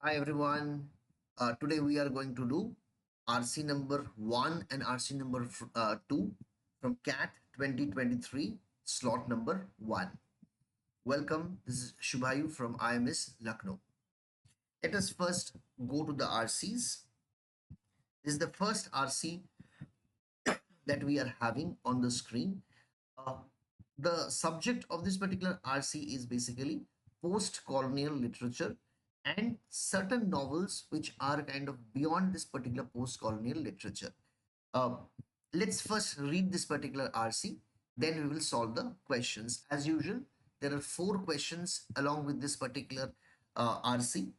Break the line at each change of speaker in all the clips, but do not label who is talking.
Hi everyone. Today we are going to do RC number 1 and RC number 2 from CAT 2023 slot number 1. Welcome. This is Shubhayu from IMS Lucknow. Let us first go to the RCs. This is the first RC that we are having on the screen. Uh, the subject of this particular RC is basically post-colonial literature and certain novels which are kind of beyond this particular post-colonial literature. Uh, let's first read this particular RC, then we will solve the questions. As usual, there are 4 questions along with this particular RC.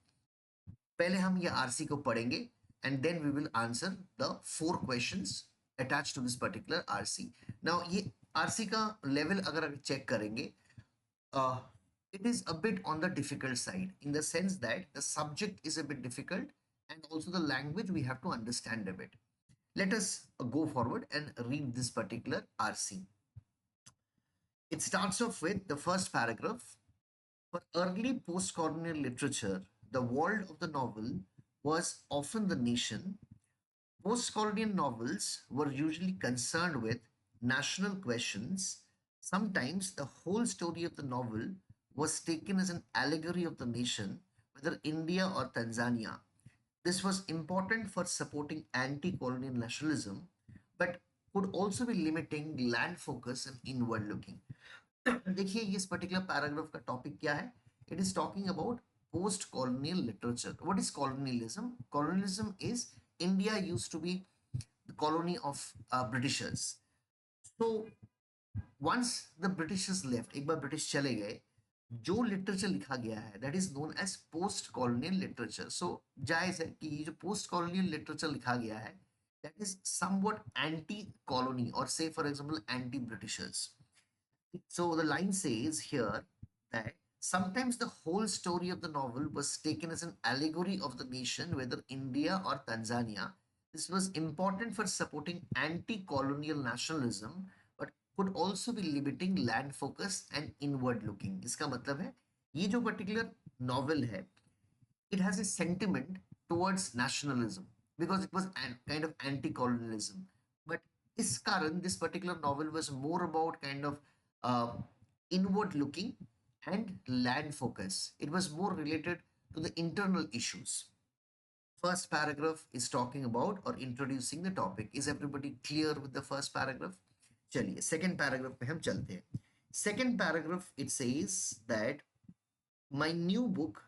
पहले हम ये RC को पढ़ेंगे and then we will answer the 4 questions attached to this particular RC. Now ये RC का level अगर check करेंगे, it is a bit on the difficult side in the sense that the subject is a bit difficult and also the language we have to understand a bit. Let us go forward and read this particular RC. It starts off with the first paragraph. For early post-colonial literature, the world of the novel was often the nation. Post-colonial novels were usually concerned with national questions. Sometimes the whole story of the novel was taken as an allegory of the nation, whether India or Tanzania. This was important for supporting anti-colonial nationalism, but could also be limiting land focus and inward looking. देखिए इस particular paragraph का topic क्या है. It is talking about post colonial literature. What is colonialism? Colonialism is India used to be the colony of Britishers. So once the Britishers left, एक बार British चले गए, जो लिटरेचर लिखा गया है that is known as post colonial literature. So जायज है कि ये जो पोस्ट कॉलोनियल लिटरेचर लिखा गया है that is somewhat anti colony और से for example anti Britishers. So the line says here that sometimes the whole story of the novel was taken as an allegory of the nation, whether India or Tanzania. This was important for supporting anti-colonial nationalism, but could also be limiting land focus and inward looking. इसका मतलब है ये जो particular novel है, it has a sentiment towards nationalism because it was kind of anti-colonialism. But इस कारण this particular novel was more about kind of uh, inward looking and land focus. It was more related to the internal issues. First paragraph is talking about or introducing the topic. Is everybody clear with the first paragraph? चलिए second paragraph पे हम चलते हैं. Second paragraph it says that my new book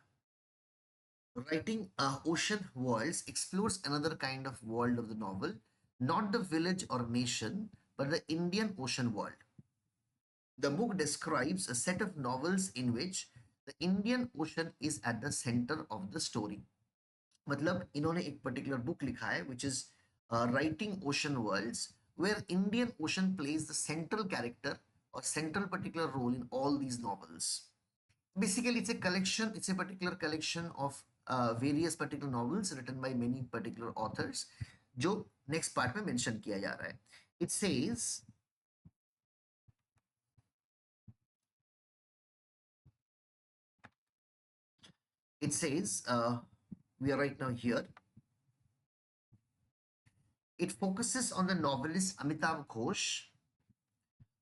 writing Ocean Worlds explores another kind of world of the novel, not the village or nation, but the Indian ocean world. The book describes a set of novels in which the Indian Ocean is at the center of the story. मतलब इन्होंने एक particular book लिखा है which is Writing Ocean Worlds, where Indian Ocean plays the central character or central particular role in all these novels. Basically, it's a particular collection of various particular novels written by many particular authors, जो next part में mention किया जा रहा है. It says we are right now here. It focuses on the novelist Amitav Ghosh,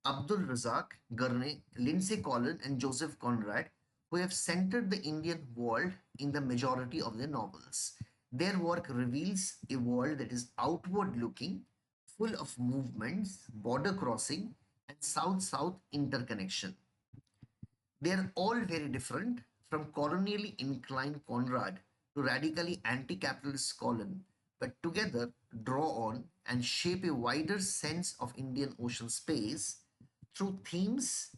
Abdul Razak Gurney, Lindsay Collin, and Joseph Conrad, who have centered the Indian world in the majority of their novels. Their work reveals a world that is outward looking, full of movements, border crossing, and south south interconnection. They are all very different, from colonially inclined Conrad to radically anti capitalist Colin, but together draw on and shape a wider sense of Indian Ocean space through themes,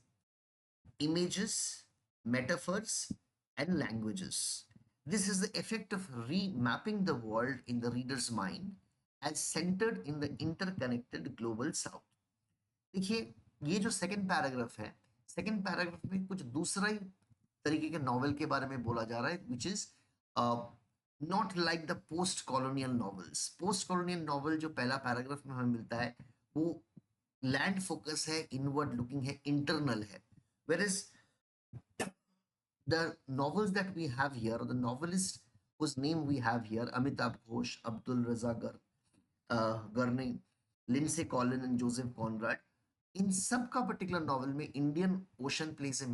images, metaphors, and languages. This is the effect of remapping the world in the reader's mind as centered in the interconnected global south. देखिए ये जो second paragraph है, second paragraph में कुछ दूसरा ही तरीके के novel के बारे में बोला जा रहा है which is not like the post colonial novels. Post colonial novel जो पहला पैराग्राफ में हमें मिलता है वो लैंड फोकस है, इनवर्ड लुकिंग है, इंटरनल है. Where is the novels that we have here, or the novelist whose name we have here, Amitabh Ghosh, Abdul Raza Gurney, Lindsay Collin and Joseph Conrad. इन सब का particular novel में Indian Ocean plays a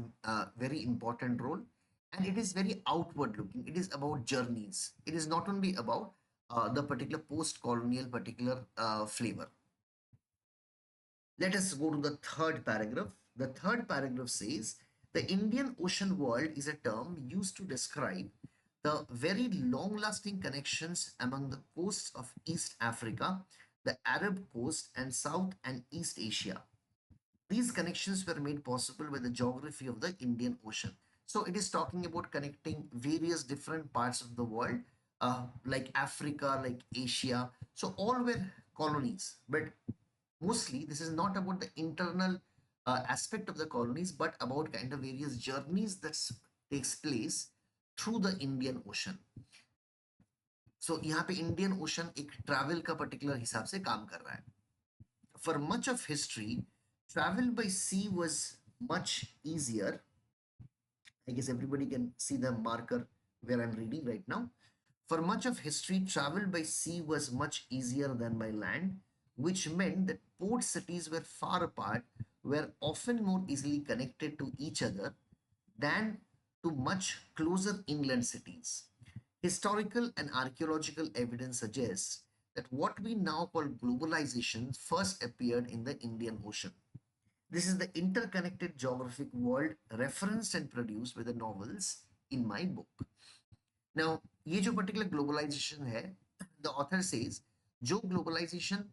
very important role and it is very outward looking. It is about journeys. It is not only about the particular post colonial particular flavour. Let us go to the third paragraph. The third paragraph says the Indian Ocean world is a term used to describe the very long lasting connections among the coasts of East Africa, the Arab coast, and South and East Asia. These connections were made possible by the geography of the Indian Ocean. So it is talking about connecting various different parts of the world, like Africa, like Asia. So all were colonies, but mostly this is not about the internal aspect of the colonies, but about kind of various journeys that takes place through the Indian Ocean. So यहाँ पे Indian Ocean एक travel का particular हिसाब से काम कर रहा है. For much of history, travel by sea was much easier. I guess everybody can see the marker where I'm reading right now. For much of history, travel by sea was much easier than by land, which meant that port cities were far apart, were often more easily connected to each other than to much closer inland cities. Historical and archaeological evidence suggests that what we now call globalization first appeared in the Indian Ocean. This is the interconnected geographic world referenced and produced by the novels in my book. Now, ये जो particular globalization है, the author says, जो globalization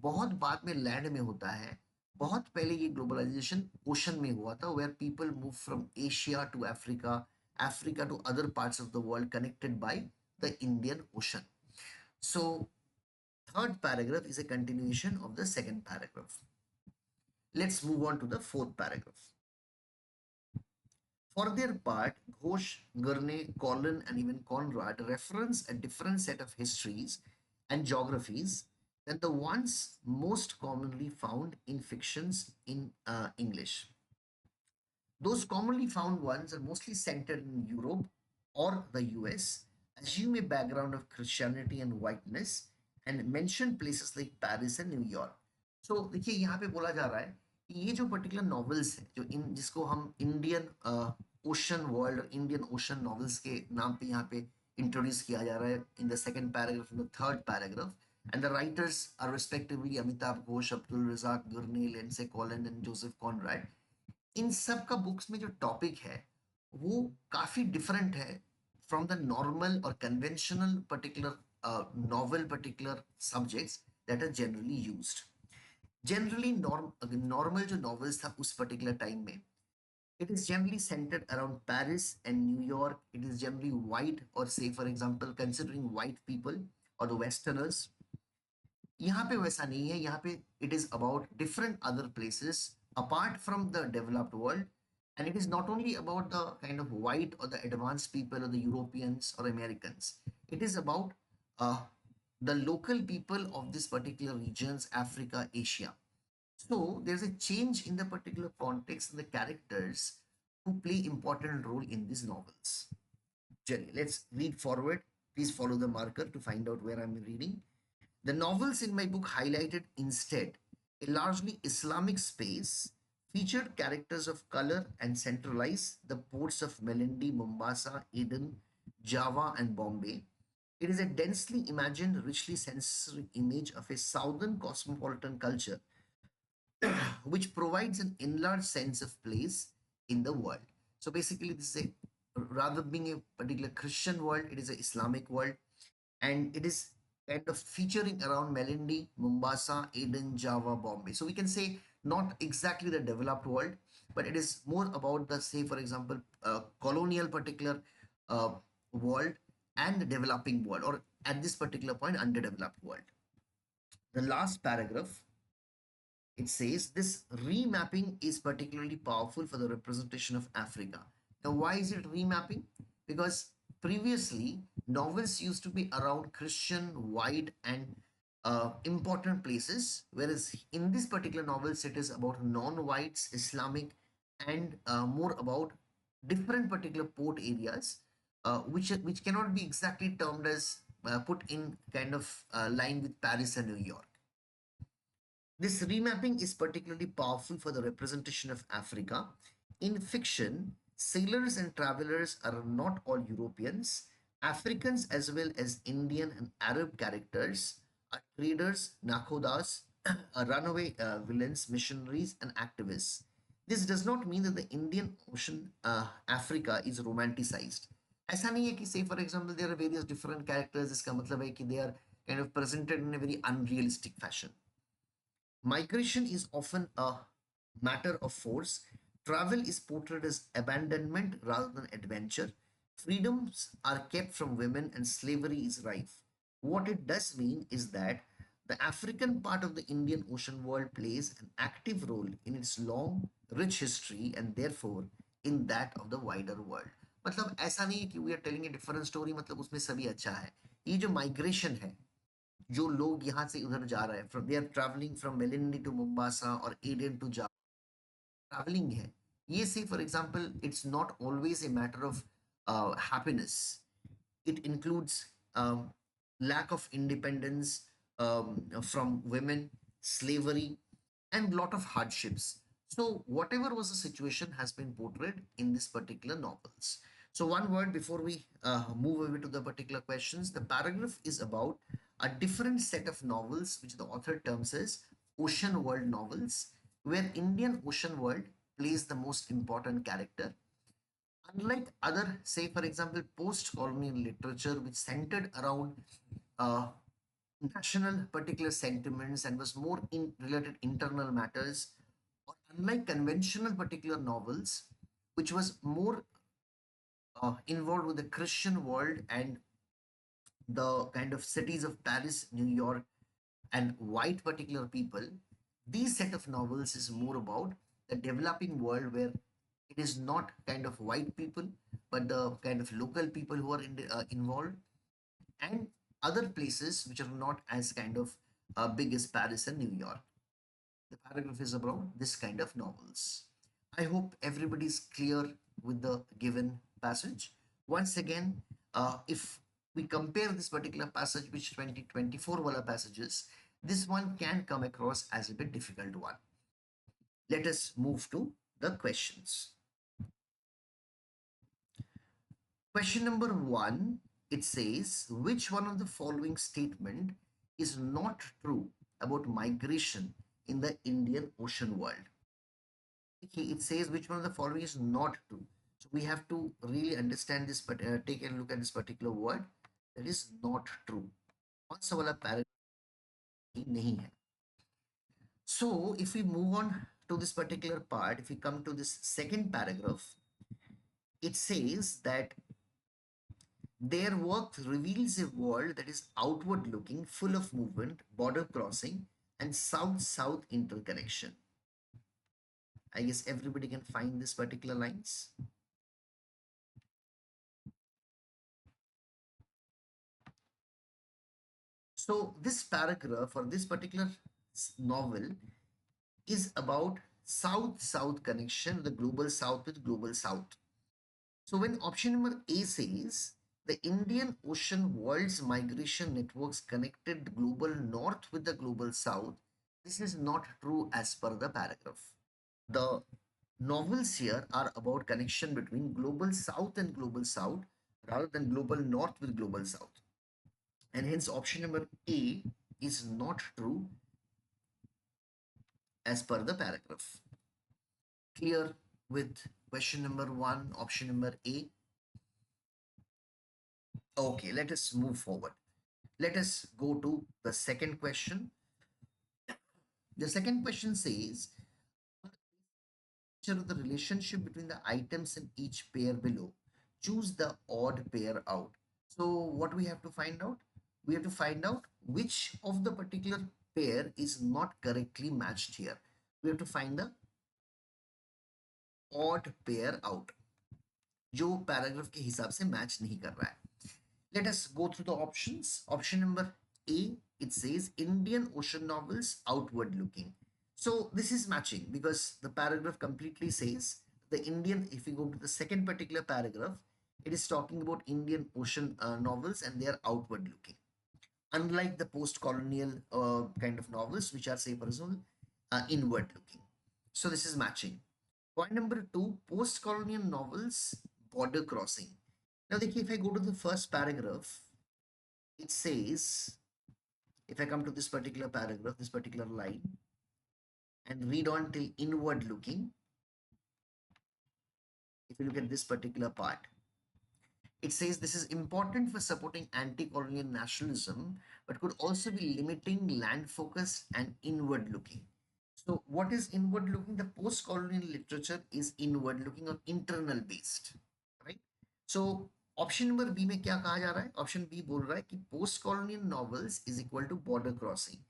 बहुत बाद में land में होता है, बहुत पहले ये globalization ocean में हुआ था, where people move from Asia to Africa, Africa to other parts of the world connected by the Indian Ocean. So, third paragraph is a continuation of the second paragraph. Let's move on to the fourth paragraph. For their part, Ghosh, Gurney, Collin, and even Conrad reference a different set of histories and geographies than the ones most commonly found in fictions in English. Those commonly found ones are mostly centered in Europe or the US, assume a background of Christianity and whiteness, and mention places like Paris and New York. So देखिए यहाँ पे बोला जा रहा है कि ये जो पर्टिकुलर नॉवेल्स है जो इन जिसको हम Indian ocean world Indian ocean novels के नाम पे यहाँ पे इंट्रोड्यूस किया जा रहा है in the second paragraph in the third paragraph. And the writers are respectively Amitabh Ghosh, Abdul Razak Gurney, Lindsay Collin and Joseph Conrad. इन सब का बुक्स में जो टॉपिक है वो काफी डिफरेंट है फ्रॉम द नॉर्मल और conventional particular novel particular subjects that are generally used. Generally normal जो नॉवेल्स था उस पर्टिकुलर टाइम में it is generally centered around Paris and New York. It is generally white, or say for example considering white people or the westerners. यहाँ पे वैसा नहीं है. यहाँ पे it is about different other places apart from the developed world, and it is not only about the kind of white or the advanced people or the Europeans or Americans. It is about uh, the local people of this particular regions, Africa, Asia. So there's a change in the particular context and the characters who play important role in these novels. Jenny, let's read forward. Please follow the marker to find out where I'm reading. The novels in my book highlighted instead a largely Islamic space, featured characters of color, and centralized the ports of Melendi, Mombasa, Aden, Java, and Bombay. It is a densely imagined, richly sensory image of a southern cosmopolitan culture which provides an enlarged sense of place in the world. So basically, this is a rather being a particular Christian world, it is an Islamic world, and it is kind of featuring around Melendi, Mombasa, Aden, Java, Bombay. So we can say not exactly the developed world, but it is more about the, say, for example, colonial particular world and the developing world, or at this particular point, underdeveloped world. The last paragraph, it says this remapping is particularly powerful for the representation of Africa. Now, why is it remapping? Because previously novels used to be around Christian, white, and important places, whereas in this particular novels it is about non-whites, Islamic, and more about different particular port areas which cannot be exactly termed as put in kind of line with Paris and New York. This remapping is particularly powerful for the representation of Africa. In fiction, sailors and travelers are not all Europeans. Africans, as well as Indian and Arab characters, are traders, nakhodas, runaway villains, missionaries, and activists. This does not mean that the Indian Ocean Africa is romanticized. ऐसा नहीं है कि say for example there are various different characters, इसका मतलब है कि they are kind of presented in a very unrealistic fashion. Migration is often a matter of force. Travel is portrayed as abandonment rather than adventure. Freedoms are kept from women and slavery is rife. What it does mean is that the African part of the Indian Ocean world plays an active role in its long, rich history and therefore in that of the wider world. मतलब ऐसा नहीं है कि we are telling a different story, मतलब उसमें सभी अच्छा है. ये जो माइग्रेशन है, जो लोग यहाँ से उधर जा रहे हैं, from they are travelling from Malindi to Mombasa और एडन टू जा, ट्रैवलिंग है, ये से for example it's not always a matter of happiness. It includes lack of independence from women, slavery, and lot of hardships. So whatever was the situation has been portrayed in this particular novels. So one word before we move over to the particular questions. The paragraph is about a different set of novels which the author terms as ocean world novels, where Indian ocean world plays the most important character. Unlike other, say for example, post-colonial literature which centered around uh, national particular sentiments and was more in related internal matters, or unlike conventional particular novels, which was more involved with the Christian world and the kind of cities of Paris, New York, and white particular people, these set of novels is more about the developing world where it is not kind of white people but the kind of local people who are involved, and other places which are not as kind of big as Paris and New York. The paragraph is about this kind of novels. I hope everybody is clear with the given passage. Once again, if we compare this particular passage with 2024 wala passages, this one can come across as a bit difficult one. Let us move to the questions. Question number one, it says, which one of the following statement is not true about migration in the Indian Ocean world? Okay, it says which one of the following is not true. So we have to really understand this, but take a look at this particular word that is not true. कौन सा वाला paragraph नहीं है? So if we move on to this particular part, if we come to this second paragraph, it says that their work reveals a world that is outward looking, full of movement, border crossing, and south-south interconnection. I guess everybody can find this particular lines. So this paragraph or this particular novel is about south-south connection, the global south with global south. So when option number A says the Indian Ocean world's migration networks connected the global north with the global south, this is not true as per the paragraph. The novels here are about connection between global south and global south rather than global north with global south. And hence option number A is not true as per the paragraph. Clear with question number one, option number A? Okay, let us move forward. Let us go to the second question. The second question says, of the relationship between the items in each pair below, choose the odd pair out. So what we have to find out? We have to find out which of the particular pair is not correctly matched here. We have to find the odd pair out, जो paragraph के हिसाब से match नहीं कर रहा है. Let us go through the options. Option number A, it says Indian ocean novels outward looking. So this is matching because the paragraph completely says the Indian, if we go to the second particular paragraph, It is talking about Indian Ocean novels, and they are outward looking. Unlike the post-colonial kind of novels, which are, say, for example, inward looking. So this is matching. Point number two, post-colonial novels, border crossing. Now, if I go to the first paragraph, it says, if I come to this particular paragraph, this particular line, and read on till inward looking, if you look at this particular part, it says this is important for supporting anti-colonial nationalism, but could also be limiting land focus and inward looking. So what is inward looking? The post-colonial literature is inward looking or internal based, right? So option number B में क्या कहा जा रहा है? Option B बोल रहा है कि post colonial novels is equal to border crossing,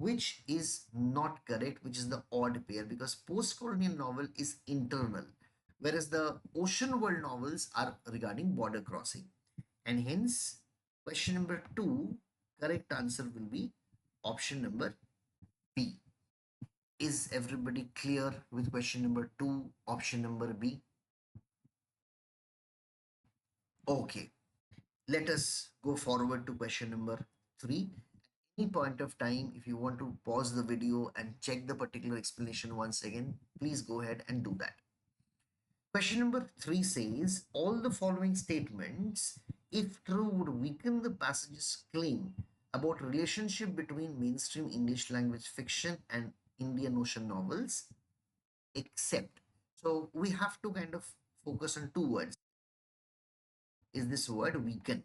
which is not correct, which is the odd pair, because post colonial novel is internal, whereas the ocean world novels are regarding border crossing. And hence, question number 2, correct answer will be option number B. Is everybody clear with question number 2, option number B? Okay, let us go forward to question number 3. Any point of time, if you want to pause the video and check the particular explanation once again, please go ahead and do that. Question number 3 says, all the following statements, if true, would weaken the passage's claim about relationship between mainstream English language fiction and Indian Ocean novels, except. So we have to kind of focus on two words. Is this word weaken?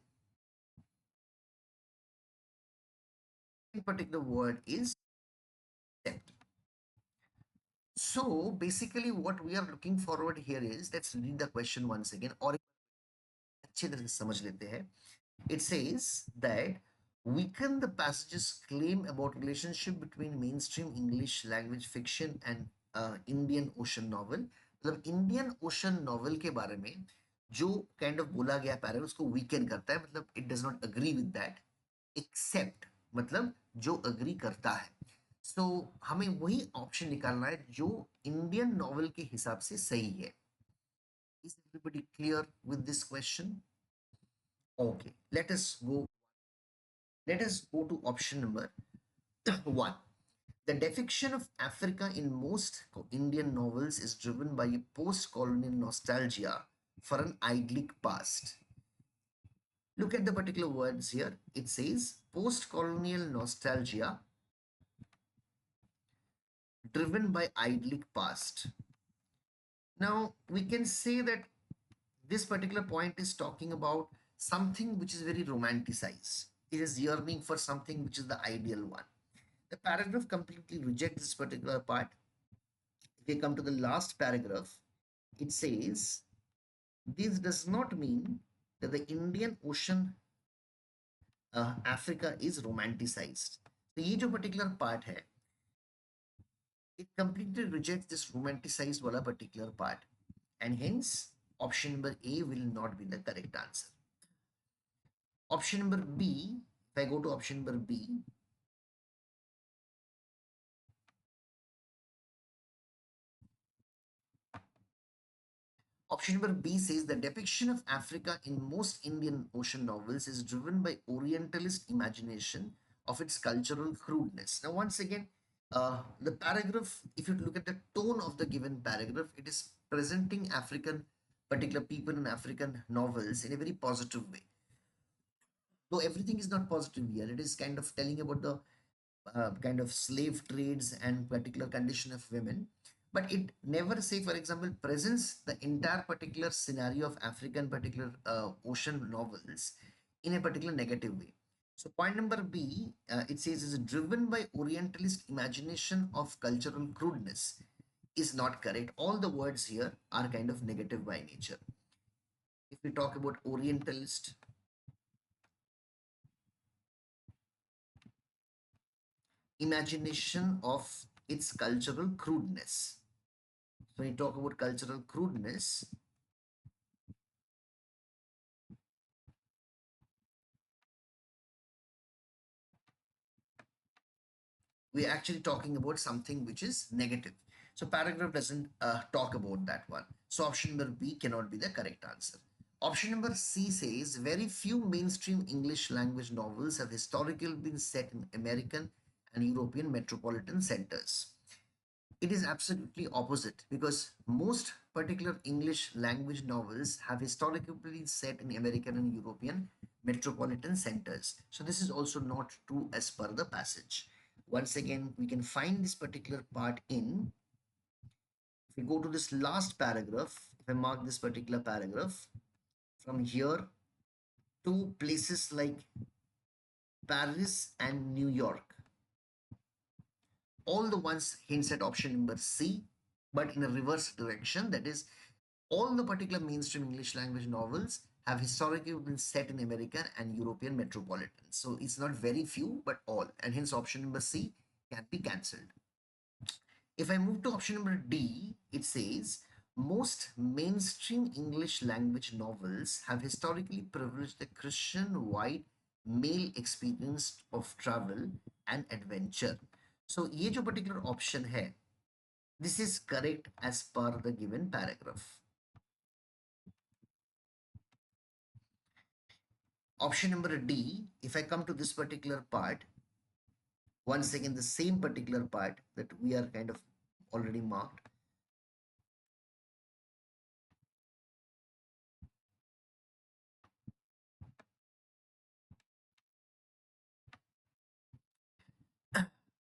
The particular word is except. So basically what we are looking forward here is, let's read the question once again, और अच्छे तरह से समझ लेते हैं. It says that weaken the passage's claim about relationship between mainstream English language fiction and Indian Ocean novel. मतलब Indian Ocean novel के बारे में जो kind of बोला गया पैराग्राफ उसको weaken करता है, मतलब it does not agree with that, except मतलब जो agree करता है. So हमें वही ऑप्शन निकालना है जो इंडियन नॉवल के हिसाब से सही है. Is everybody clear with this question? Okay, let us go to option number 1. The depiction of Africa in most Indian novels is driven by a post-colonial nostalgia for an idyllic past. Look at the particular words here. It says post-colonial nostalgia driven by idyllic past. Now, we can say that this particular point is talking about something which is very romanticized. It is yearning for something which is the ideal one. The paragraph completely rejects this particular part. If we come to the last paragraph, it says, this does not mean that the Indian Ocean Africa is romanticized. तो ये जो particular part है, it completely rejects this romanticized wala particular part, and hence option number A will not be the correct answer. Option number B, if I go to option number B, option number B says the depiction of Africa in most Indian Ocean novels is driven by Orientalist imagination of its cultural crudeness. Now, once again, the paragraph, if you look at the tone of the given paragraph, it is presenting African, particular people in African novels in a very positive way. Though everything is not positive here, it is kind of telling about the kind of slave trades and particular condition of women, but it never say, for example, presents the entire particular scenario of African particular ocean novels in a particular negative way. So point number B, it says is driven by Orientalist imagination of cultural crudeness, is not correct. All the words here are kind of negative by nature. If we talk about Orientalist imagination of its cultural crudeness. So when you talk about cultural crudeness, we're actually talking about something which is negative. So paragraph doesn't talk about that one. So option number B cannot be the correct answer. Option number C says very few mainstream English language novels have historically been set in American and European metropolitan centers. It is absolutely opposite because most particular English language novels have historically been set in American and European metropolitan centers. So this is also not true as per the passage. Once again, we can find this particular part in, if we go to this last paragraph, if I mark this particular paragraph, from here to places like Paris and New York, all the ones hints at option number C, but in a reverse direction. That is, all the particular mainstream English language novels have historically been set in American and European metropolitans. So it's not very few, but all. And hence option number C can be cancelled. If I move to option number D, it says most mainstream English language novels have historically privileged the Christian white male experience of travel and adventure. So ये जो particular option है, this is correct as per the given paragraph. Option number D, if I come to this particular part, once again the same particular part that we are kind of already marked.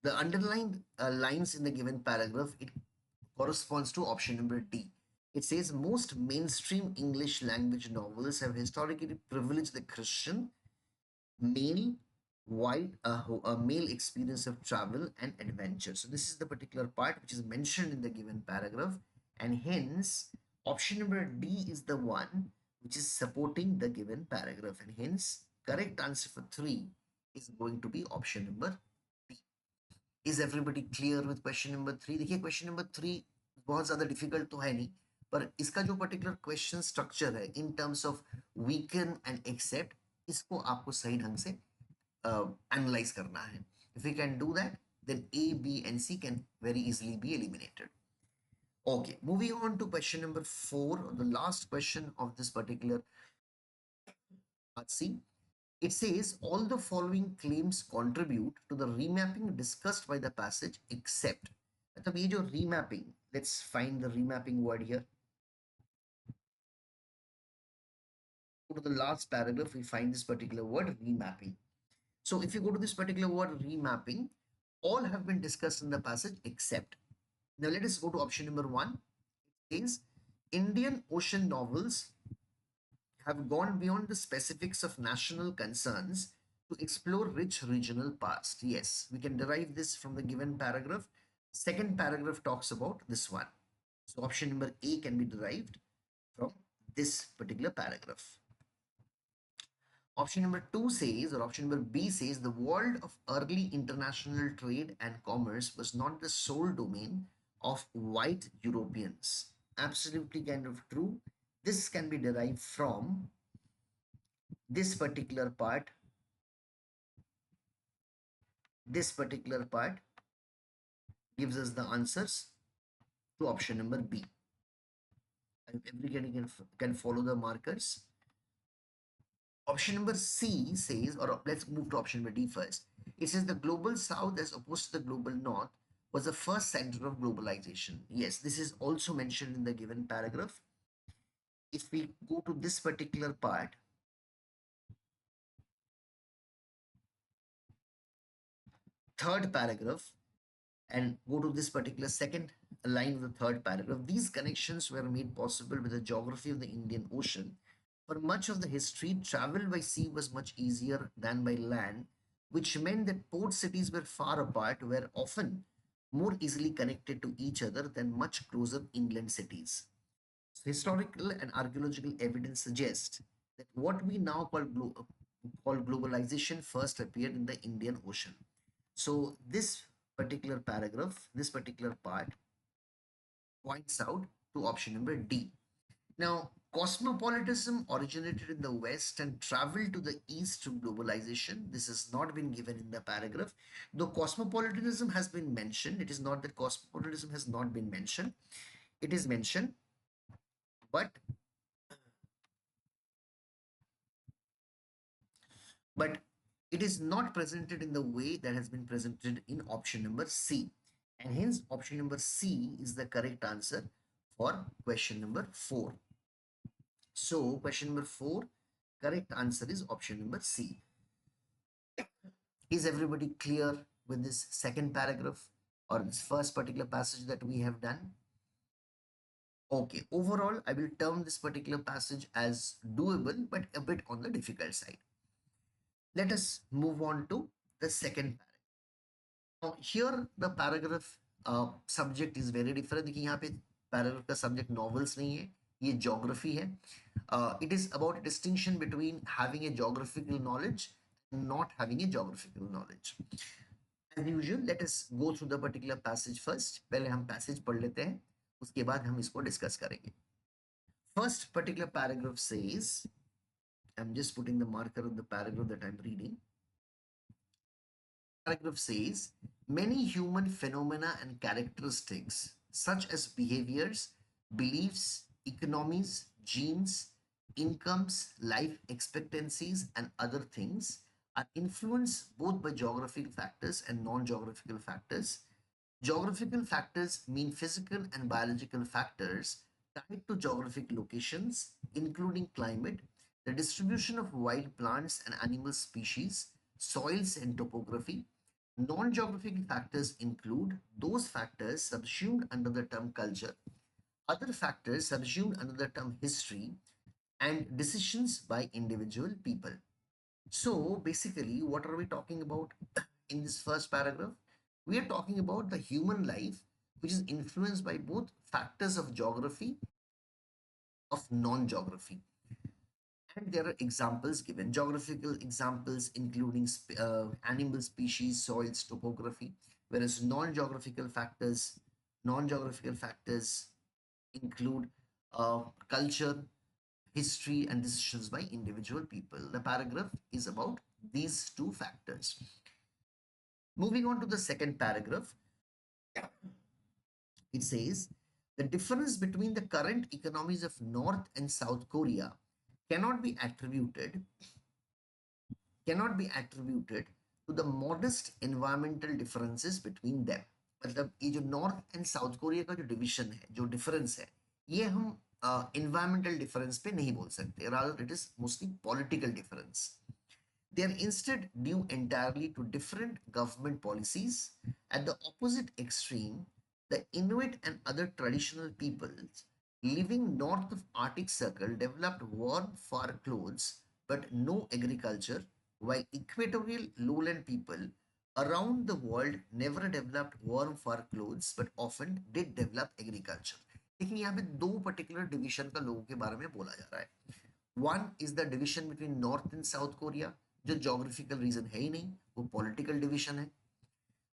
The underlined lines in the given paragraph, it corresponds to option number D. It says most mainstream English language novels have historically privileged the Christian male white male experience of travel and adventure. So this is the particular part which is mentioned in the given paragraph, and hence option number D is the one which is supporting the given paragraph, and hence correct answer for 3 is going to be option number D. Is everybody clear with question number 3? देखिए question number 3 बहुत ज़्यादा difficult तो है नहीं, पर इसका जो particular question structure है in terms of weaken and accept, इसको आपको सही ढंग से analyze करना है. If we can do that, then A, B and C can very easily be eliminated. Okay, moving on to question number 4, the last question of this particular part C. It says all the following claims contribute to the remapping discussed by the passage except. मतलब ये जो remapping, let's find the remapping word here. Go to the last paragraph, we find this particular word remapping. So if you go to this particular word remapping, all have been discussed in the passage except. Now let us go to option number 1. It says Indian ocean novels have gone beyond the specifics of national concerns to explore rich regional past. Yes, we can derive this from the given paragraph. Second paragraph talks about this one. So option number A can be derived from this particular paragraph. Option number 2 says, or option number B says, the world of early international trade and commerce was not the sole domain of white Europeans. Absolutely kind of true. This can be derived from this particular part. This particular part gives us the answers to option number B. Everybody can follow the markers. Option number C says, or let's move to option number D first. It says the global south as opposed to the global north was the first center of globalization. Yes, this is also mentioned in the given paragraph. If we go to this particular part, third paragraph, and go to this particular second line of the third paragraph, these connections were made possible with the geography of the Indian Ocean. For much of the history, travel by sea was much easier than by land, which meant that port cities were far apart, were often more easily connected to each other than much closer inland cities. So historical and archaeological evidence suggests that what we now call globalization first appeared in the Indian Ocean. So this particular paragraph, this particular part points out to option number D. Now, cosmopolitanism originated in the West and traveled to the East through globalization. This has not been given in the paragraph. Though cosmopolitanism has been mentioned, it is not that cosmopolitanism has not been mentioned. It is mentioned, but but it is not presented in the way that has been presented in option number C. And hence, option number C is the correct answer for question number 4. So, question number 4, correct answer is option number C. Is everybody clear with this second paragraph or this first particular passage that we have done? Okay, overall, I will term this particular passage as doable, but a bit on the difficult side. Let us move on to the second paragraph. Now, here the paragraph subject is very different. देखिए यहाँ पे paragraph का subject novels नहीं है, ये geography है. It is about a distinction between having a geographical knowledge and not having a geographical knowledge. As usual, let us go through the particular passage first. पहले हम passage पढ़ लेते हैं, उसके बाद हम इसको discuss करेंगे. First particular paragraph says, I'm just putting the marker on the paragraph that I'm reading. Paragraph says, many human phenomena and characteristics, such as behaviors, beliefs, economies, genes, incomes, life expectancies, and other things, are influenced both by geographical factors and non geographical factors. Geographical factors mean physical and biological factors tied to geographic locations, including climate, the distribution of wild plants and animal species, soils, and topography. Non geographical factors include those factors subsumed under the term culture, other factors subsumed under the term history, and decisions by individual people. So, basically, what are we talking about in this first paragraph? We are talking about the human life, which is influenced by both factors of geography, of non geography. And there are examples given, geographical examples including animal species, soils, topography, whereas non-geographical factors include culture, history, and decisions by individual people. The paragraph is about these two factors. Moving on to the second paragraph, it says the difference between the current economies of North and South Korea cannot be attributed cannot be attributed to the modest environmental differences between them. मतलब ये जो north and South Korea का जो division है, जो difference है, ये हम environmental difference पे नहीं बोल सकते, rather it is mostly political difference. They are instead due entirely to different government policies. At the opposite extreme, the Inuit and other traditional peoples living north of Arctic Circle developed warm fur clothes but no agriculture, while equatorial lowland people around the world never developed warm fur clothes but often did develop agriculture. लेकिन यहाँ पे दो particular division का लोगों के बारे में बोला जा रहा है. One is the division between North and South Korea, जो जोग्राफिकल रीजन है ही नहीं, वो पॉलिटिकल डिवीजन है.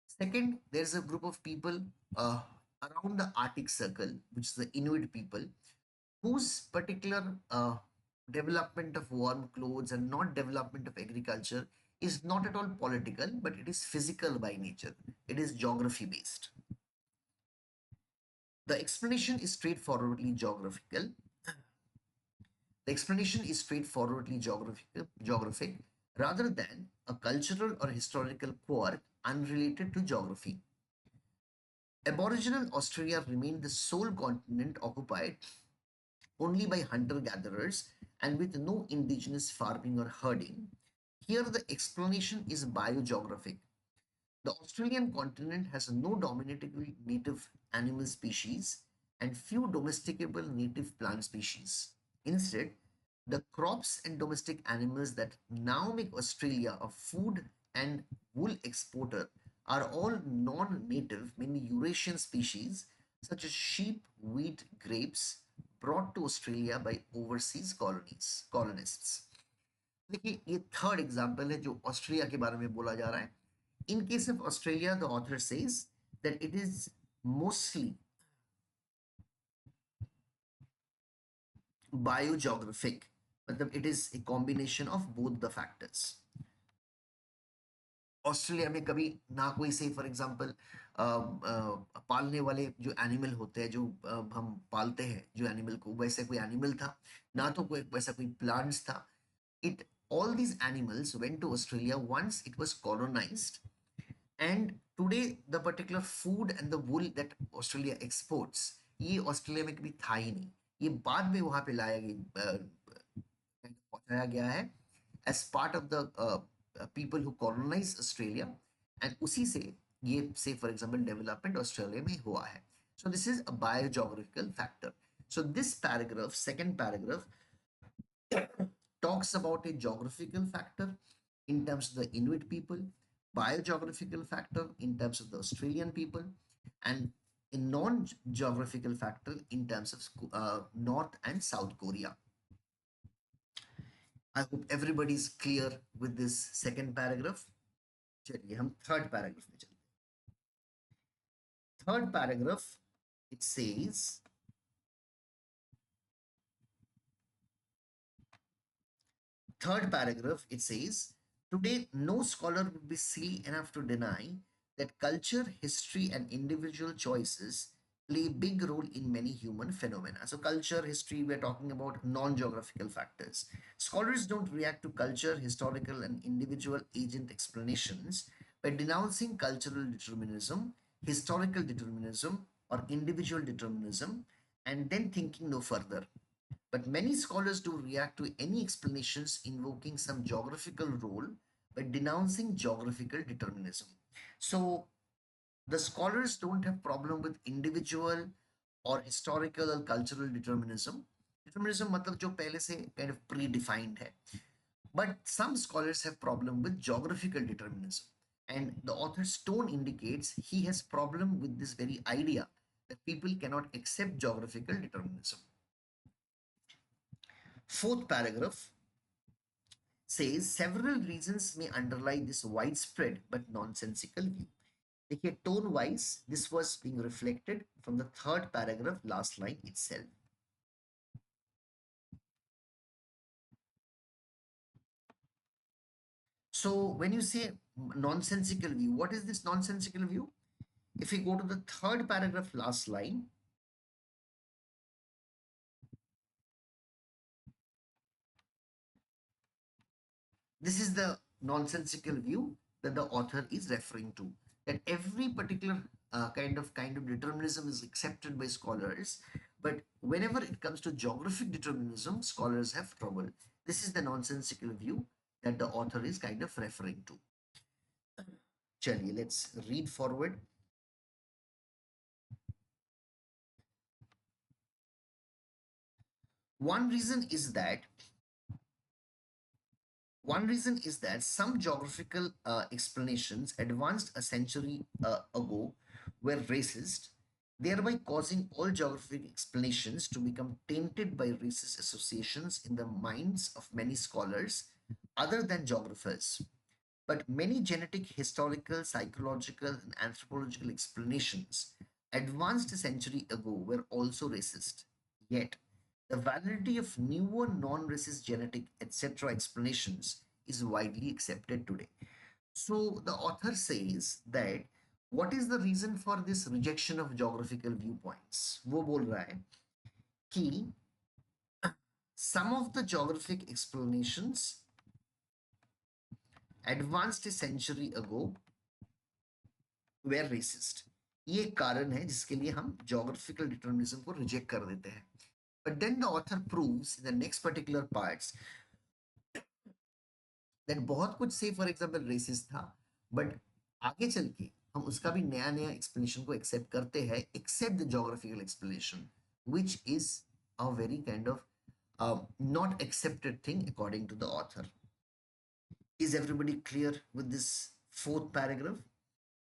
Second, there is a group of people around the Arctic circle which is the Inuit people whose particular development of warm clothes and not development of agriculture is not at all political, but it is physical by nature. It is geography based. The explanation is straightforwardly geographical. The explanation is straightforwardly geographic rather than a cultural or historical quirk unrelated to geography. Aboriginal Australia remained the sole continent occupied only by hunter gatherers and with no indigenous farming or herding. Here, the explanation is biogeographic. The Australian continent has no dominantly native animal species and few domesticable native plant species. Instead, the crops and domestic animals that now make Australia a food and wool exporter are all non-native, mainly Eurasian species such as sheep, wheat, grapes, brought to Australia by overseas colonists. देखिए ये third example है जो Australia के बारे में बोला जा रहा है. In case of Australia, the author says that it is mostly biogeographic, मतलब it is a combination of both the factors. Australia में कभी ना कोई से फॉर एग्जांपल पालने वाले जो एनिमल होते हैं, जो हम पालते हैं जो एनिमल को, वैसे कोई एनिमल था ना, तो कोई वैसा कोई प्लांट्स था. It all these animals went to Australia once it was colonized, and today the particular food and the wool that Australia exports, ये ऑस्ट्रेलिया में कभी था ही नहीं, ये बाद में वहां पे लाया गया, पहुंचाया गया है as part of the people who colonized Australia, and उसी से ये say for example development Australia में हुआ है. So this is a biogeographical factor. So this paragraph, second paragraph, talks about a geographical factor in terms of the Inuit people, biogeographical factor in terms of the Australian people, and a non-geographical factor in terms of North and South Korea. I hope everybody is clear with this second paragraph. चलिए हम third paragraph में चलते हैं. Third paragraph, it says, third paragraph, it says, today no scholar would be silly enough to deny that culture, history, and individual choices play a big role in many human phenomena. So, culture, history, we're talking about non geographical factors. Scholars don't react to culture, historical, and individual agent explanations by denouncing cultural determinism, historical determinism, or individual determinism, and then thinking no further. But many scholars do react to any explanations invoking some geographical role by denouncing geographical determinism. So the scholars don't have problem with individual or historical or cultural determinism. Determinism मतलब जो पहले से kind of predefined है. But some scholars have problem with geographical determinism. And the author's tone indicates he has problem with this very idea that people cannot accept geographical determinism. Fourth paragraph says several reasons may underlie this widespread but nonsensical view. देखिए tone wise this was being reflected from the third paragraph last line itself. So when you say nonsensical view, what is this nonsensical view? If we go to the third paragraph last line, this is the nonsensical view that the author is referring to, that every particular kind of determinism is accepted by scholars, but whenever it comes to geographic determinism scholars have trouble. This is the nonsensical view that the author is kind of referring to. Chaliye, let's read forward. One reason is that One reason is that some geographical explanations advanced a century ago were racist, thereby causing all geographic explanations to become tainted by racist associations in the minds of many scholars other than geographers. But many genetic, historical, psychological, and anthropological explanations advanced a century ago were also racist. Yet, the validity of newer non racist genetic, etc. explanations is widely accepted today. So, the author says that what is the reason for this rejection of geographical viewpoints? वो बोल रहा है कि some of the geographic explanations advanced a century ago were racist. ये एक कारण है जिसके लिए हम geographical determinism को reject कर देते हैं. But then the author proves in the next particular parts that बहुत कुछ say for example racist था, but आगे चल के हम उसका भी नया नया explanation को accept करते हैं, except the geographical explanation, which is a very kind of not accepted thing according to the author. Is everybody clear with this fourth paragraph?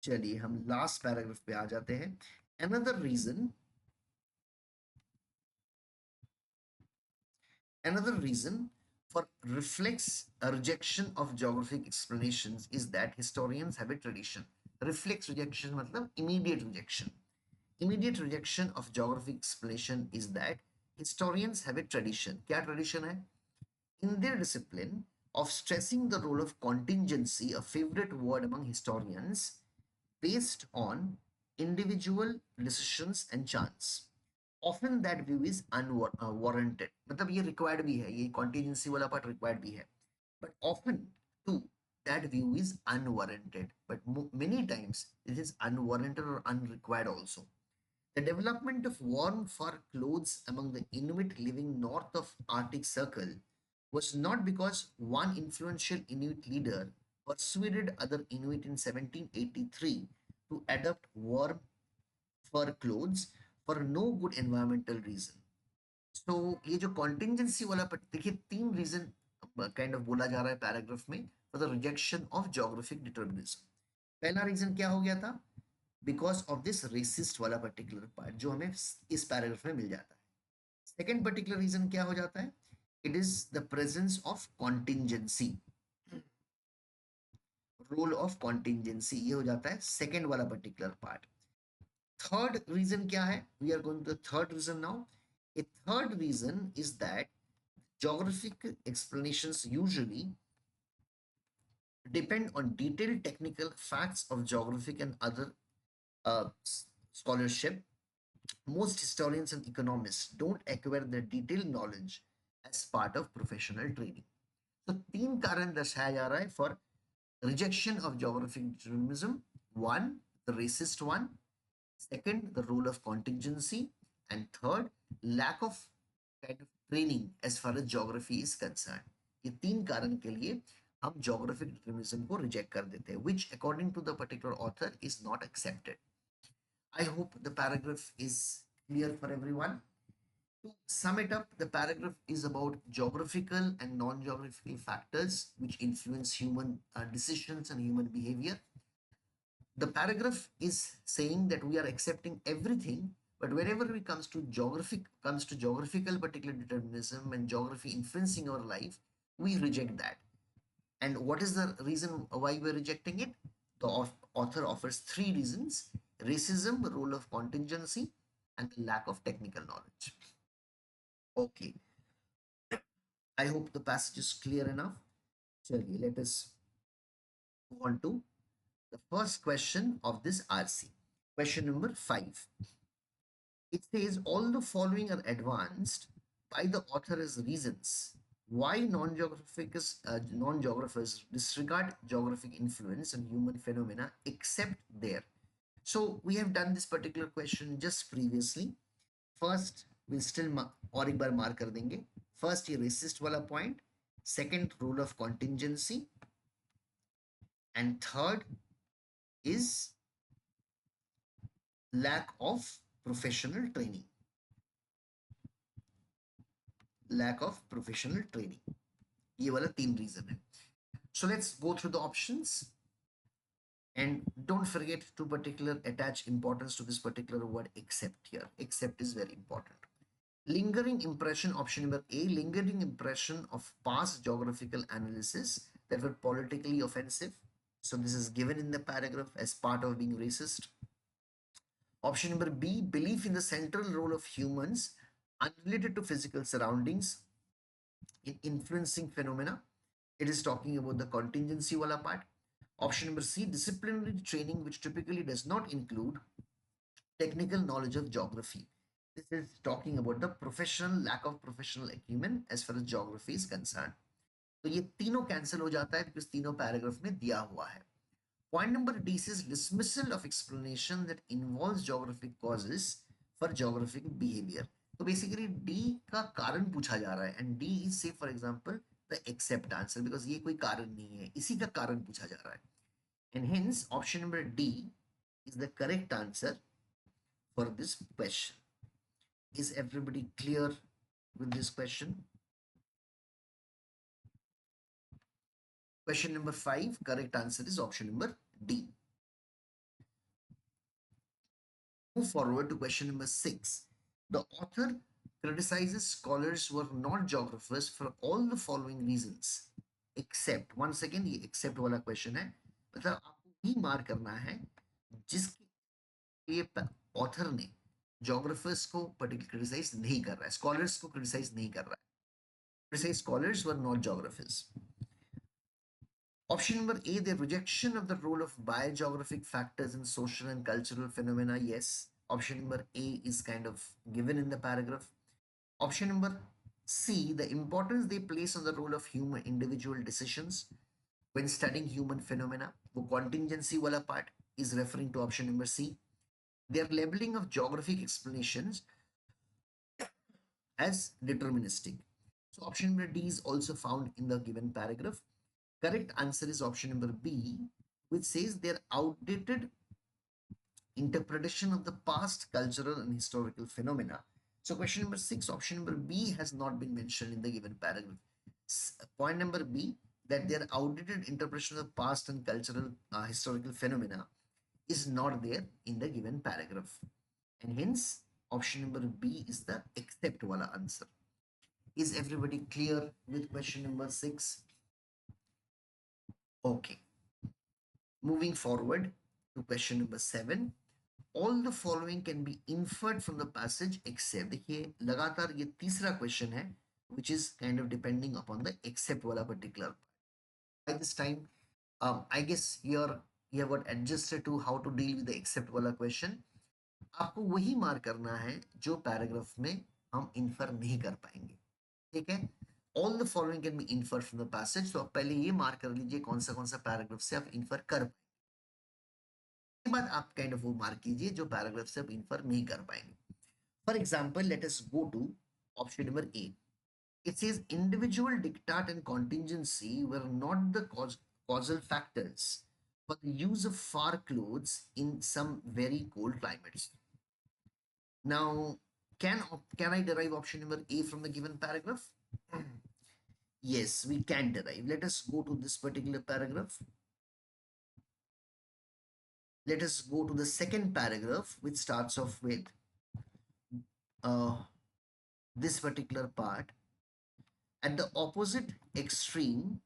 चलिए हम last paragraph पे आ जाते हैं. Another reason for reflects a rejection of geographic explanations is that historians have a tradition. Reflex rejection matlab immediate rejection. Immediate rejection of geographic explanation is that historians have a tradition. क्या tradition है? In their discipline of stressing the role of contingency, a favorite word among historians, based on individual decisions and chance. Often that view is unwarranted. मतलब ये required भी है, ये contingency वाला part required भी है. But often, too, that view is unwarranted. But many times, it is unwarranted or unrequired also. The development of warm fur clothes among the Inuit living north of Arctic Circle was not because one influential Inuit leader persuaded other Inuit in 1783 to adopt warm fur clothes for no good environmental reason. So ये जो contingency वाला देखिए तीन reason kind of बोला जा रहा है paragraph में for the rejection of geographic determinism. पहला रीजन क्या हो गया था? बिकॉज ऑफ दिस रेसिस्ट वाला पर्टिकुलर पार्ट जो हमें इस पैराग्राफ में मिल जाता है. सेकेंड पर्टिकुलर रीजन क्या हो जाता है? It is the presence of contingency, role of contingency, ये हो जाता है सेकेंड वाला पर्टिकुलर पार्ट. थर्ड रीजन क्या है? We are going to the third reason now. A third reason is that geographic explanations usually depend on detailed technical facts of geographic and other scholarship. Most historians and economists don't acquire the detailed knowledge as part of professional training. So तीन कारण दर्शाया जा रहा है for rejection of geographic determinism. One, the racist one. Second, the role of contingency. And third, lack of kind of training as far as geography is concerned. ये तीन कारण के लिए हम geographic determinism को reject कर देते हैं, which according to the particular author is not accepted. I hope the paragraph is clear for everyone. To sum it up, the paragraph is about geographical and non-geographical factors which influence human decisions and human behavior. The paragraph is saying that we are accepting everything, but whenever we comes to geographical particular determinism and geography influencing our life, we reject that. And what is the reason why we're rejecting it? The author offers three reasons: racism, role of contingency, and the lack of technical knowledge. Okay, I hope the passage is clear enough. Chaliye, let us move on to the first question of this RC. Question number 5. It says all the following are advanced by the author as reasons why non-geographers disregard geographic influence on human phenomena except there. So we have done this particular question just previously. First, we'll still और एक बार mark कर देंगे. First, ये racist वाला point. Second, rule of contingency. And third is lack of professional training. Lack of professional training. ये वाला तीन reason है. So let's go through the options. And don't forget to particular attach importance to this particular word except here. Except is very important. Lingering impression, option number A, lingering impression of past geographical analysis that were politically offensive. So this is given in the paragraph as part of being racist. Option number B, belief in the central role of humans unrelated to physical surroundings in influencing phenomena. It is talking about the contingency wala part. Option number C, disciplinary training which typically does not include technical knowledge of geography. This is talking about the professional lack of professional acumen as far as geography is concerned. तो ये तीनों cancel हो जाता है because तीनों paragraph में दिया हुआ है. Point number D is dismissal of explanation that involves geographic causes for geographic behavior. तो basically D का कारण पूछा जा रहा है and D is say for example the accept answer because ये कोई कारण नहीं है, इसी का कारण पूछा जा रहा है. And hence option number D is the correct answer for this question. Is everybody clear with this question? Question number 5, correct answer is option number D. Move forward to question number 6. The author criticizes scholars who are not geographers for all the following reasons. Except, once again ये except वाला question है, मतलब आपको ही मार करना है जिसके ये author ने geographers को particularly criticize नहीं कर रहा है, scholars को criticize नहीं कर रहा है. Criticize scholars who are not geographers. Option number A, the rejection of the role of biogeographic factors in social and cultural phenomena. Yes. Option number A is kind of given in the paragraph. Option number C, the importance they place on the role of human individual decisions when studying human phenomena. वो contingency वाला part is referring to option number C. Their labeling of geographic explanations as deterministic. So option number D is also found in the given paragraph. Correct answer is option number B, which says their outdated interpretation of the past cultural and historical phenomena. So question number 6, option number B has not been mentioned in the given paragraph. Point number B, that their outdated interpretation of the past and cultural historical phenomena is not there in the given paragraph. And hence, option number B is the except wala answer. Is everybody clear with question number 6? Okay. Moving forward to question number 7. All the following can be inferred from the passage except. देखिए लगातार ये तीसरा question है which is kind of depending upon the except वाला particular. By this time, I guess you have got adjusted to how to deal with the except वाला question. आपको वही mark करना है जो पैराग्राफ में हम इन्फर नहीं कर पाएंगे, ठीक है? All the following can be infer from the passage, तो आप पहले ये मार्क कर लीजिए कौन सा पैराग्राफ से आप इन्फर कर पाएंगे, के बाद आप काइंड ऑफ वो मार्क कीजिए जो पैराग्राफ से आप इन्फर नहीं कर पाएंगे. For example, let us go to option number A. It says individual diktat and contingency were not the causal factors for the use of fur clothes in some very cold climates. Now, can I derive option number A from the given paragraph? Yes, we can derive. Let us go to this particular paragraph. Let us go to the second paragraph, which starts off with uh, this particular part. At the opposite extreme,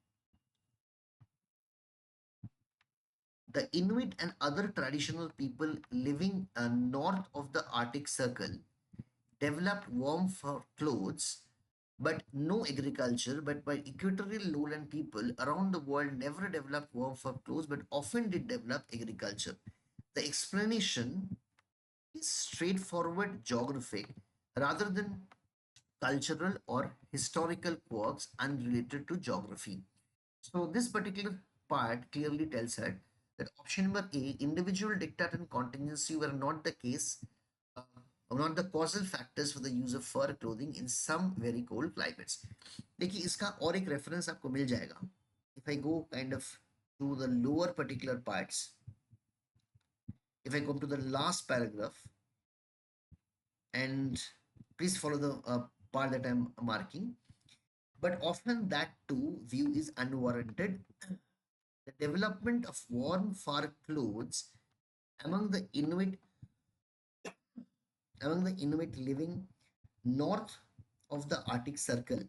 the Inuit and other traditional people living north of the Arctic Circle developed warm fur clothes but no agriculture. But by equatorial lowland people around the world never developed warm fur clothes but often did develop agriculture. The explanation is straightforward geographic rather than cultural or historical quirks unrelated to geography. So this particular part clearly tells us that option number A, individual diktat and contingency were not the case, uh, not the causal factors for the use of fur clothing in some very cold climates. देखिए इसका और एक reference आपको मिल जाएगा. If I go kind of to the lower particular parts, if I come to the last paragraph, and please follow the part that I'm marking, but often that too view is unwarranted. The development of warm fur clothes among the Inuit living north of the Arctic Circle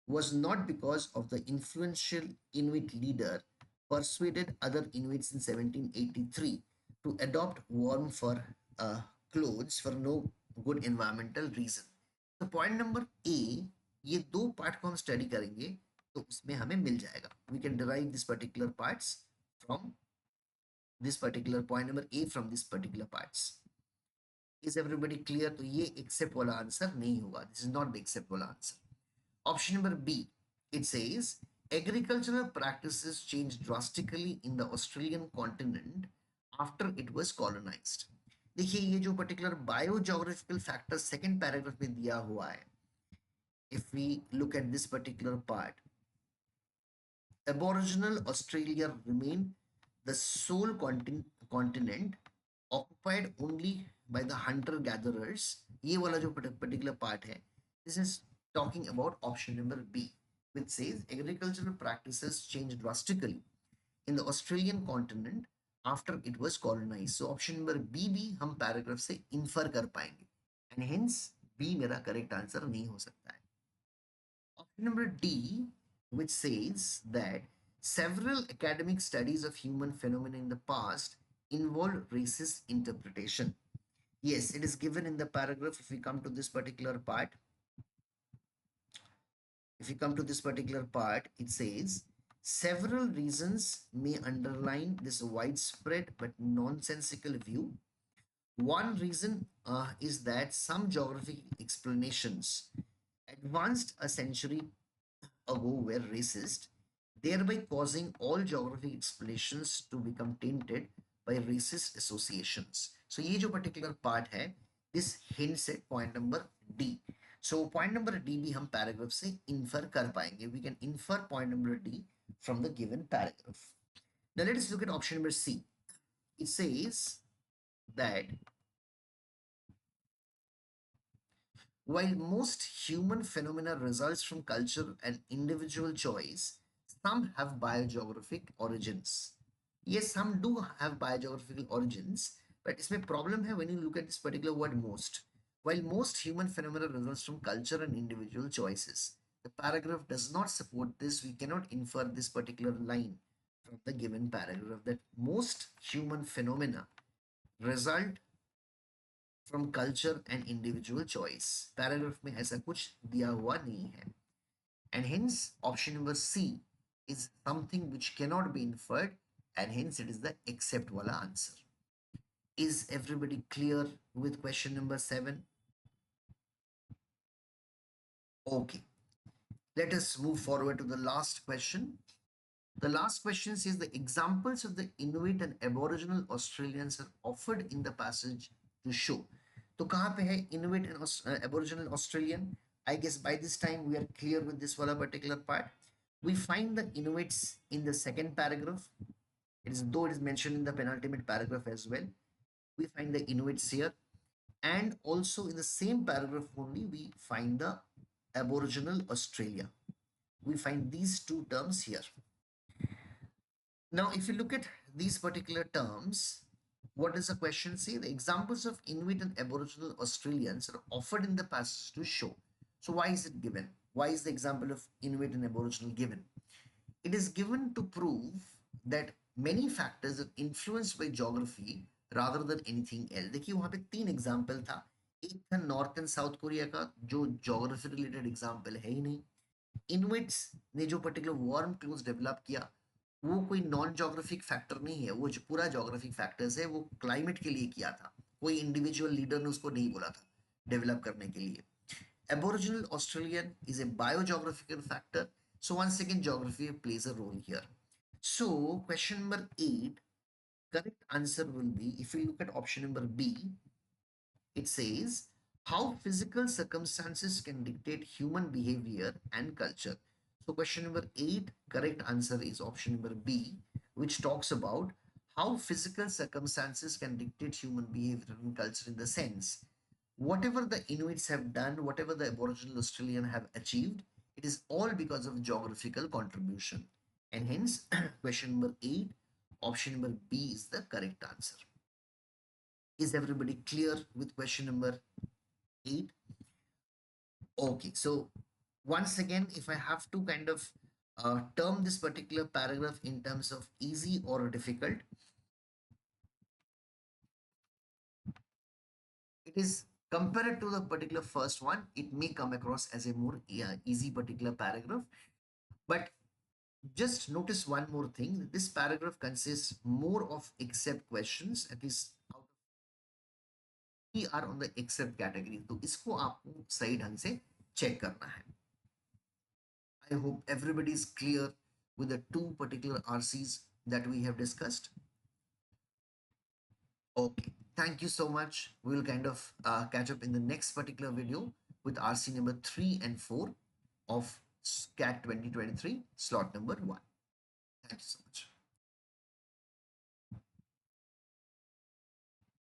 was not because of the influential Inuit leader persuaded other Inuits in 1783 to adopt warm fur clothes for no good environmental reason. तो point number ए, ये दो part को हम study करेंगे तो उसमें हमें मिल जाएगा. We can derive this particular parts from this particular point number A from this particular parts. Is everybody clear? तो ये एक्सेप्ट वाला आंसर नहीं होगा. This is not the except वाला answer. Option number B, it says agricultural practices changed drastically in the Australian continent after it was colonized. देखिए ये जो particular biogeographical factor second paragraph में दिया हुआ है, if we look at this particular part, Aboriginal Australia remained the sole continent occupied only by the hunter gatherers. ये वाला जो particular part है, this is talking about option number B, which says agricultural practices changed drastically in the Australian continent after it was colonized. So option number B भी हम paragraph से infer कर पाएंगे, and hence B मेरा correct answer नहीं हो सकता है. Option number D, which says that several academic studies of human phenomena in the past involved racist interpretation. Yes, it is given in the paragraph. If we come to this particular part, it says several reasons may underline this widespread but nonsensical view. One reason is that some geographic explanations advanced a century ago were racist, thereby causing all geography explanations to become tainted by racist associations. So ये जो particular part है, this hints at point number D. So point number D भी हम paragraph से infer कर पाएंगे. We can infer point number D from the given paragraph. Now let us look at option number C. It says that while most human phenomena results from culture and individual choice, some have biogeographic origins. Yes, some do have biogeographical origins, but इसमें problem है when you look at this particular word most. While most human phenomena results from culture and individual choices, the paragraph does not support this. We cannot infer this particular line from the given paragraph that most human phenomena result from culture and individual choice. Paragraph में ऐसा कुछ दिया हुआ नहीं है. And hence option number C is something which cannot be inferred and hence it is the except वाला answer. Is everybody clear with question number 7? Okay, let us move forward to the last question. The last question says the examples of the Inuit and Aboriginal Australians are offered in the passage to show. तो कहाँ पे है Inuit and Aboriginal Australian? I guess by this time we are clear with this wala particular part. We find the Inuits in the second paragraph. It is though it is mentioned in the penultimate paragraph as well. We find the Inuits here, and also in the same paragraph only we find the Aboriginal Australia. We find these two terms here. Now, if you look at these particular terms, what does the question say? The examples of Inuit and Aboriginal Australians are offered in the passage to show. So why is it given? Why is the example of Inuit and Aboriginal given? It is given to prove that many factors are influenced by geography rather than anything else. देखिए वहां पे 3 example था. एक था north and South Korea का जो geography related example है ही नहीं. इनुइट्स ने जो पर्टिकुलर वार्म क्लोज डेवलप किया वो कोई नॉन जोग्राफिक फैक्टर नहीं है. वो जो पूरा जोग्राफिक फैक्टर्स है वो क्लाइमेट के लिए किया था. कोई इंडिविजुअल लीडर ने उसको नहीं बोला था डेवलप करने के लिए. Aboriginal Australian is a biogeographical factor. So once again, geography plays a role here. So question number 8, correct answer will be, if we look at option number B, it says how physical circumstances can dictate human behavior and culture. So question number 8, correct answer is option number B, which talks about how physical circumstances can dictate human behavior and culture, in the sense whatever the Inuits have done, whatever the Aboriginal Australian have achieved, it is all because of geographical contribution. And hence, question number 8, option number B is the correct answer. Is everybody clear with question number 8? Okay, so once again, if I have to kind of term this particular paragraph in terms of easy or difficult, it is compared to the particular first one, it may come across as a more easy particular paragraph. But just notice one more thing. This paragraph consists more of except questions, at least out of 3 are on the except category. तो इसको आपको सही ढंग से check करना है. I hope everybody is clear with the 2 particular RCs that we have discussed. Okay, thank you so much. We'll kind of catch up in the next particular video with RC number 3 and 4 of CAT 2023, slot number 1. Thank you so much.